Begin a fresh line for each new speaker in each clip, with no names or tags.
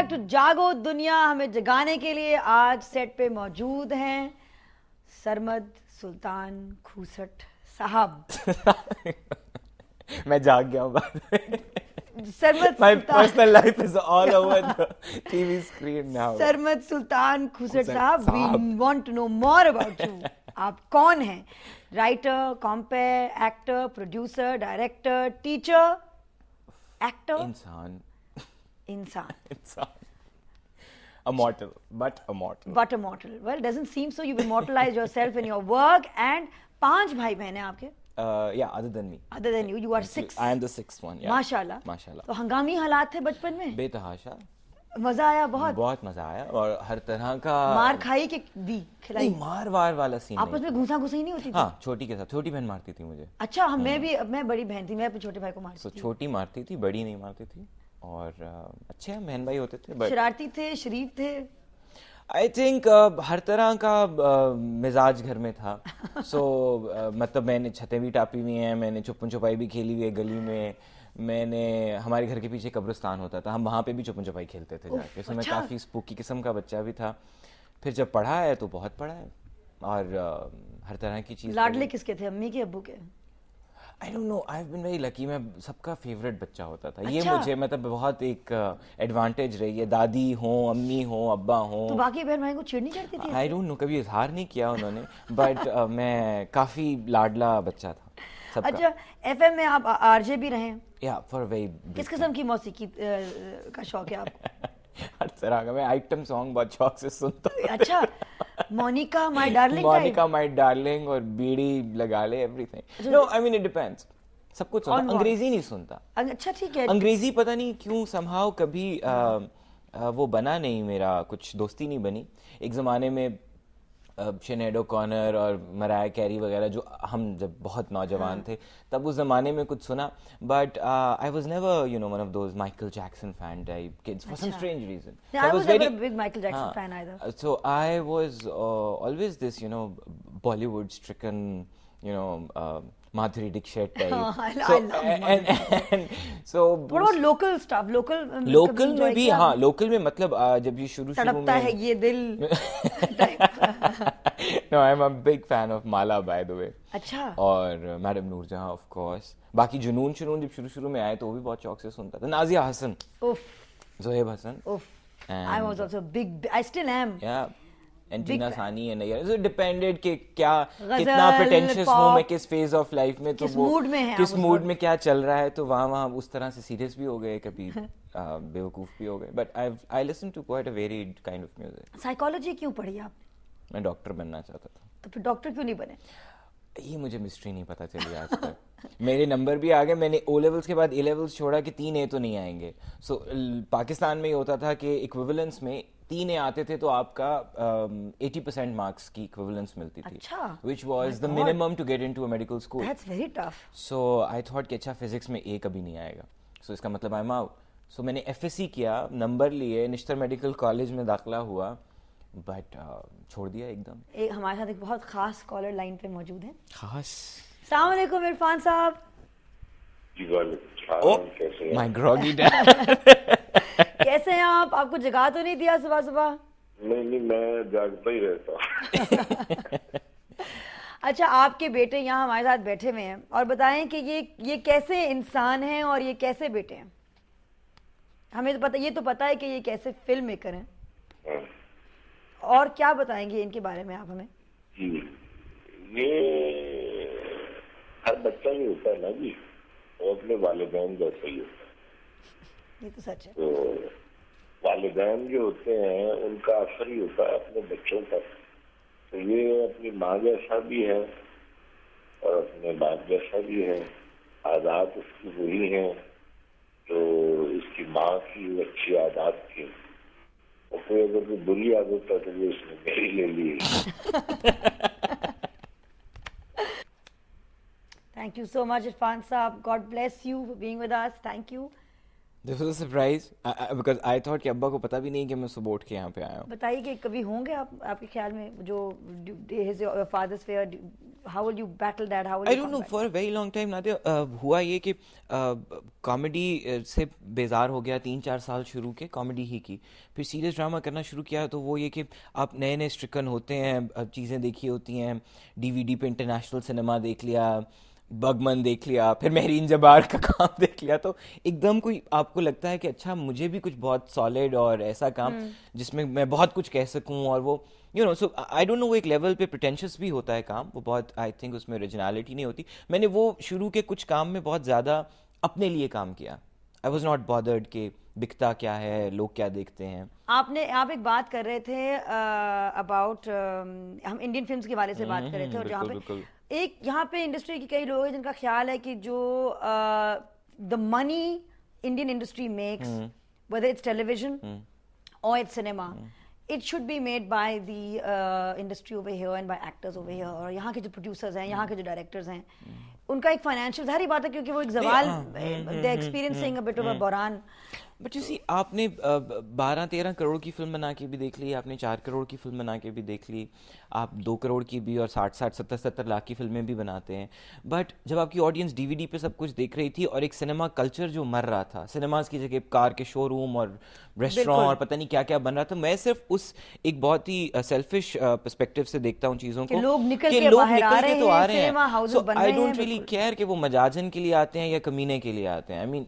Back to जागो दुनिया। हमें जगाने के लिए आज सेट पे मौजूद हैं सरमद सुल्तान खूसट साहब।
मैं जाग गया हूँ बाद में।
Sarmad
My
Sultan
personal life is all over the TV screen now.
Sarmad सुल्तान खूसट
खूसट
साहब,
साहब।
We want to know more about you. आप कौन हैं? Writer, compere, actor, producer, director, teacher, actor,
इंसान
इंसान।
A mortal, but a mortal.
But immortal. Well, it doesn't seem so. You've immortalized yourself in your work. And 5 भाई बहन हैं आपके.
Yeah, other than me.
Other than you, you are 6.
I am the 6th one. Yeah.
माशाल्लाह.
माशाल्लाह.
तो हंगामी हालात थे बचपन में.
बेतहाशा.
मजा आया बहुत.
बहुत मजा आया और हर तरह का.
मार खाई कि दी खिलाई.
नहीं, मार वार वाला सीन
आपस में घुसा घुसी नहीं होती थी?
हाँ, छोटी के साथ. छोटी बहन मारती थी मुझे.
अच्छा, मैं बड़ी बहन थी, मैं अपने छोटे भाई को मारती थी.
छोटी मारती थी, बड़ी नहीं मारती थी. और अच्छे हम बहन भाई होते थे.
शरारती थे, शरीफ थे.
आई थिंक हर तरह का मिजाज घर में था. मतलब मैंने छतें भी टापी हुई हैं, मैंने छुपन छुपाई भी खेली हुई है गली में. मैंने हमारे घर के पीछे कब्रिस्तान होता था, हम वहाँ पे भी छुपन छुपाई खेलते थे जाके. मैं
अच्छा।
काफ़ी स्पूकी किस्म का बच्चा भी था. फिर जब पढ़ा है तो बहुत पढ़ा है और हर तरह की चीज़.
लाडले किसके थे, अम्मी के अब्बू के?
I don't know, I have been very lucky. मैं सबका फेवरेट बच्चा होता था. ये
अच्छा।
मुझे मतलब बहुत एक एडवांटेज रही है. दादी हो, अम्मी हो, अब्बा हो.
तो बाकी बहन भाई को चिढ़ नहीं चढ़ती थी?
आई डोंट नो, कभी इजहार नहीं किया उन्होंने. बट मैं काफी लाडला बच्चा था सबका.
अच्छा, एफएम में आप आरजे भी रहे हैं?
या फॉर वेरी.
किस किस्म की मौसीकी का शौक है आपको?
हर तरह का. मैं आइटम सॉन्ग बहुत शौक से सुनता हूँ.
अच्छा, Monica my darling.
Monica my darling और बीड़ी लगा ले, everything. No, I mean it depends. सब कुछ सुनता. अंग्रेजी नहीं सुनता.
अच्छा, ठीक है.
अंग्रेजी पता नहीं क्यों समहाउ कभी वो बना नहीं, मेरा कुछ दोस्ती नहीं बनी. एक ज़माने में शनेड ओकॉनर और मराया कैरी वगैरह, जो हम जब बहुत नौजवान थे तब उस ज़माने में कुछ सुना. But I was never one of those Michael Jackson fan type kids for some strange reason.
I was never a big Michael Jackson fan either.
So I was always this Bollywood stricken Madhuri Dixit type.
I love
and so
what about local stuff?
Local में भी. हाँ, local में मतलब जब ये शुरू
तड़पता
में
है ये दिल.
No, I'm a big fan of Mala, by the way.
अच्छा.
और मैडम नूरजहां ऑफ कोर्स. बाकी जुनून जब शुरू में आए तो वो भी बहुत शौक से सुनता था. नाजिया हसन,
उफ,
जोहेब हसन.
उफ. I was also big. I still am.
Yeah. Antenna सानी है नहीं. So depended कि क्या
गजल,
कितना pretentious हूँ मैं
pop,
किस फेज ऑफ लाइफ में. तो
किस
वो
मूड में है
किस
आप उस
मूड
वक्त?
में क्या चल रहा है, तो वहाँ उस तरह से सीरियस भी हो गए, कभी बेवकूफ भी हो गए. But I listen to quite a varied kind of music.
Psychology क्यों पढ़ी आपने?
मैं डॉक्टर बनना चाहता था.
तो फिर डॉक्टर क्यों नहीं बने?
ये मुझे मिस्ट्री नहीं पता चली आज तक. मेरे नंबर भी आ गए. मैंने ओ लेवल्स के बाद ए लेवल्स छोड़ा कि 3 ए तो नहीं आएंगे. पाकिस्तान में ये होता था कि इक्विवेलेंस में 3 ए आते थे तो आपका 80% मार्क्स की इक्विवेलेंस मिलती थी.
अच्छा.
Which was the minimum to get into a medical school.
That's very tough.
So I thought कि अच्छा फिजिक्स में ए कभी नहीं आएगा, सो इसका मतलब आई एम आउट. सो मैंने एफएससी किया, नंबर लिए, निश्तर मेडिकल कॉलेज में दाखिला हुआ, बट छोड़ दिया एकदम.
हमारे साथ एक बहुत खास कॉलर लाइन पे मौजूद है.
खास.
अस्सलाम वालेकुम इरफान साहब.
Oh my groggy dad.
कैसे हैं आप? आपको जगा तो नहीं दिया सुबह सुबह?
नहीं, मैं जागता ही रहता.
अच्छा, आपके बेटे यहाँ हमारे साथ बैठे हुए हैं और बताएं कि ये कैसे इंसान हैं और ये कैसे बेटे हैं. हमें तो पता, ये तो पता है कि ये कैसे फिल्म मेकर हैं.
हाँ.
और क्या बताएंगे इनके बारे में आप हमें?
ये हर बच्चा ही होता है ना जी, वो अपने वालिदैन जैसा ही होता है.
ये तो सच है.
तो वालिदैन जो होते हैं उनका असर ही होता है अपने बच्चों पर. तो ये अपनी माँ जैसा भी है और अपने बाप जैसा भी है. आदत उसकी वही है तो इसकी माँ की अच्छी आदत थी. और कोई अगर कोई बुरी आदत है तो वो उसने मेरी ले ली.
Thank you so much Irfan साहब. God bless you for being with us. Thank you.
This was a surprise because I thought कि अब्बा को पता भी नहीं कि मैं सुबह उठ के यहाँ पे आया हूँ.
बताइए कि कभी होंगे आप, आपके ख्याल में जो his father's fair, how will you battle that, how will
I
you
don't know
combat
for a very long time Nadia. हुआ ये कि कॉमेडी से बेजार हो गया. 3-4 साल शुरू के कॉमेडी ही की, फिर सीरियस ड्रामा करना शुरू किया. तो वो ये कि आप नए नए स्ट्रिकन होते हैं, चीज़ें देखी होती हैं, डीवीडी पे इंटरनेशनल सिनेमा देख लिया, बगमन देख लिया, फिर महरीन जबार का काम देख लिया. तो एकदम कोई आपको लगता है कि अच्छा मुझे भी कुछ बहुत सॉलिड और ऐसा काम जिसमें मैं बहुत कुछ कह सकूं. और वो सो आई डोंट नो, वो एक लेवल पे प्रिटेंशियस भी होता है काम, वो बहुत आई थिंक उसमें ओरिजिनलिटी नहीं होती. मैंने वो शुरू के कुछ काम में बहुत ज़्यादा अपने लिए काम किया. आई वॉज नॉट बॉदर्ड कि बिकता क्या है, लोग क्या देखते हैं.
आप एक बात कर रहे थे अबाउट, हम इंडियन फिल्म्स के बारे से बात कर रहे थे, और जहाँ
बिल्कुल,
पे एक यहाँ पे इंडस्ट्री के कई लोग हैं जिनका ख्याल है कि जो the money Indian industry makes, whether it's television or it's cinema, it should be made by the industry over here and by actors over here. और यहाँ के जो producers हैं, यहाँ के जो directors हैं, उनका एक फाइनेंशियल, सारी बात है, क्योंकि वो एक जवाल, they're experiencing a bit of a बहरान.
बट यू सी, आपने 12-13 करोड़ की फिल्म बना के भी देख ली, आपने 4 करोड़ की फिल्म बना के भी देख ली, आप 2 करोड़ की भी और 60-60, 70-70 लाख की फिल्में भी बनाते हैं. बट जब आपकी ऑडियंस डीवीडी पे सब कुछ देख रही थी और एक सिनेमा कल्चर जो मर रहा था, सिनेमाज की जगह कार के शोरूम और रेस्टोरेंट और पता नहीं क्या क्या बन रहा था, मैं सिर्फ उस एक बहुत ही सेल्फिश पर्सपेक्टिव से देखता हूँ चीज़ों को,
लोग निकल
कि
के
लोग
बाहर आ
निकल
रहे
के तो
हैं,
आ रहे
सिनेमा
हैं.
हाउसेस बन
आई
रहे हैं,
डोंट रियली केयर कि वो मजाजन के लिए आते हैं या कमीने के लिए आते हैं. आई मीन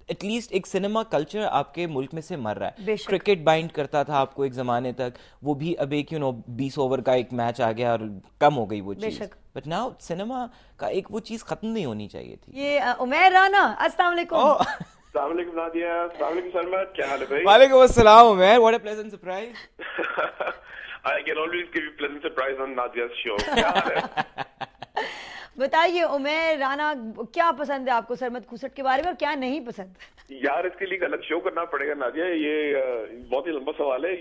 एटलीस्ट एक सिनेमा कल्चर आपके मुल्क में से मर रहा है. क्रिकेट बाइंड करता था आपको एक जमाने तक, वो भी अब एक 20 ओवर का एक मैच आ गया और कम हो गई वो चीज. बट नाउ सिनेमा का एक वो चीज खत्म नहीं होनी चाहिए थी.
ये उमैर राना, अस्सलाम वालेकुम.
अस्सलाम वालेकुम नादिया, अस्सलाम वालेकुम सलमा, क्या हाल है भाई?
वालेकुम अस्सलाम Umair, what a pleasant surprise.
I can always give you pleasant surprise on Nadia's show. क्या हाल है?
बताइए उमैर राना, क्या पसंद है आपको सरमद खुसट के बारे में और क्या नहीं पसंद?
यार इसके लिए एक अलग शो करना पड़ेगा नादिया, ये बहुत ही लंबा सवाल है.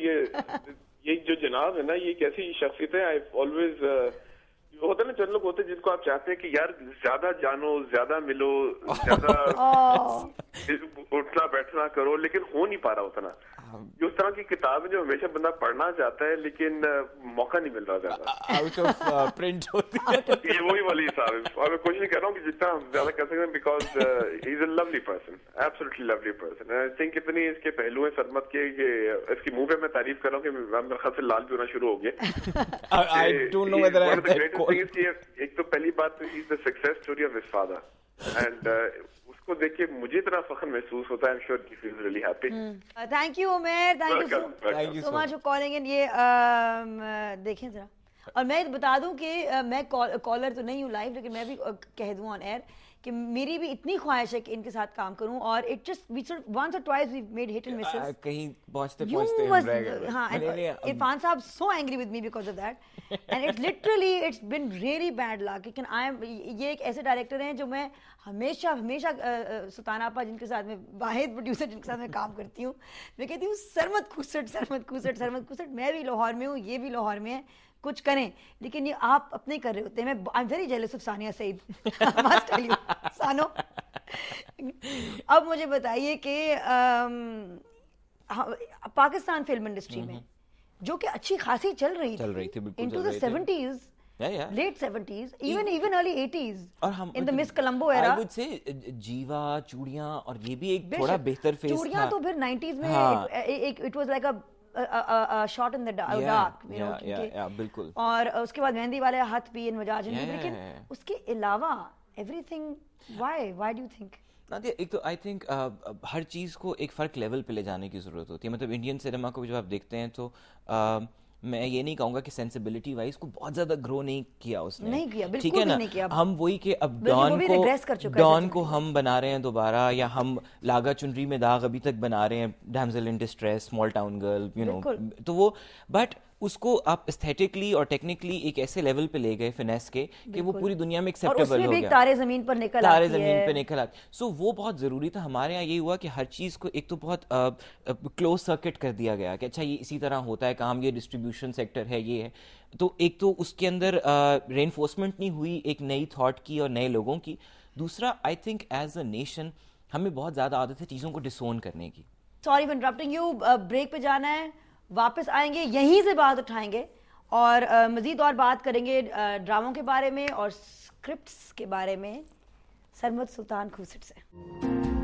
ये जो जनाब है ना, ये कैसी शख्सियत है. आई ऑलवेज होता है ना, चंद लोग होते हैं जिनको आप चाहते हैं कि यार ज्यादा जानो, ज्यादा मिलो, ज्यादा उठना बैठना करो, लेकिन हो नहीं पा रहा होता ना. ये उस तरह की किताब है जो हमेशा बंदा पढ़ना चाहता है लेकिन मौका नहीं मिल रहा ज्यादा,
आउट ऑफ प्रिंट होती है.
ये वही वाली हिसाब है. और मैं कोशिश कर रहा हूँ कि जितना हम ज्यादा कर सकते हैं, because he is a lovely person, absolutely lovely person. I think इतनी इसके पहलू हैं सरमत के कि इसकी मुंह पे मैं तारीफ कर रहा हूँ कि मेरे ख्याल से लाल भी होना शुरू हो गया.
आई डोंट नो वेदर आई
एक तो पहली बात, he is the success story of his father, and उसको देख के मुझे इतना फख्र महसूस होता है. I am sure he feels really happy.
Thank you Umair, thank you so much for calling in. ये देखें जरा, और मैं बता दूं कि मैं कॉलर तो नहीं हूँ लाइव, लेकिन मैं भी कह दूं ऑन एयर कि मेरी भी इतनी ख्वाहिश है कि इनके साथ काम करूं. और इट जस्ट वी वंस और twice we made hit and misses.
कहीं पहुंचते हम रह गए.
हाँ, इरफान साहब so angry with me because of that, and it's literally it's been really bad luck. लेकिन आई एम, ये एक ऐसे डायरेक्टर हैं जो मैं हमेशा हमेशा सुल्ताना आपा जिनके साथ में, वाहिद प्रोड्यूसर जिनके साथ मैं काम करती हूँ, मैं कहती हूँ सरमद खुसट, सरमद खुसट, सरमद खुसट. मैं भी लाहौर में हूँ, ये भी लाहौर में है, कुछ करें. लेकिन ये आप अपने कर रहे होते हैं. मैं I am very jealous of Sania Saeed, must tell you सानो. अब मुझे बताइए कि पाकिस्तान फिल्म इंडस्ट्री में जो कि अच्छी खासी चल रही थी into the 70s, late 70s, even early 80s,
और हम
in the Miss Colombo era,
I would say जीवा, चूड़ियां, और ये भी एक थोड़ा बेहतर फेस था.
चूड़ियां तो फिर 90s में it was like a shot in the dark, you know,
बिल्कुल.
और उसके बाद मेहंदी वाले हाथ भी इन वजाजन. लेकिन उसके अलावा everything, why do you think?
Nadia, एक तो आई थिंक हर चीज़ को एक फ़र्क लेवल पे ले जाने की ज़रूरत होती है. मतलब इंडियन सिनेमा को जब आप देखते हैं तो मैं ये नहीं कहूँगा कि सेंसिबिलिटी वाइज को बहुत ज़्यादा ग्रो नहीं किया उसने.
नहीं किया, बिल्कुल
ठीक है ना.
नहीं किया.
हम वही कि अब डॉन को हम बना रहे हैं दोबारा, या हम लागा चुनरी में दाग अभी तक बना रहे हैं, damsel in distress, small town girl, you know. तो वो, बट उसको आप एस्थेटिकली और टेक्निकली एक ऐसे लेवल पे ले गए फिनेस के कि वो पूरी दुनिया में एक्सेप्टेबल हो गया.
तारे जमीन पर निकल
आते. सो वो बहुत ज़रूरी था. हमारे यहाँ ये हुआ कि हर चीज़ को एक तो बहुत क्लोज सर्किट कर दिया गया कि अच्छा ये इसी तरह होता है काम, ये डिस्ट्रीब्यूशन सेक्टर है, ये है. तो एक तो उसके अंदर रेनफोर्समेंट नहीं हुई एक नई थॉट की और नए लोगों की. दूसरा, I think as a nation हमें बहुत ज़्यादा आदत है चीज़ों को डिसोन करने की।
Sorry for interrupting you, break पे जाना है, वापस आएंगे, यहीं से बात उठाएंगे और मज़ीद और बात करेंगे ड्रामों के बारे में और स्क्रिप्ट्स के बारे में सरमद सुल्तान खूसट से।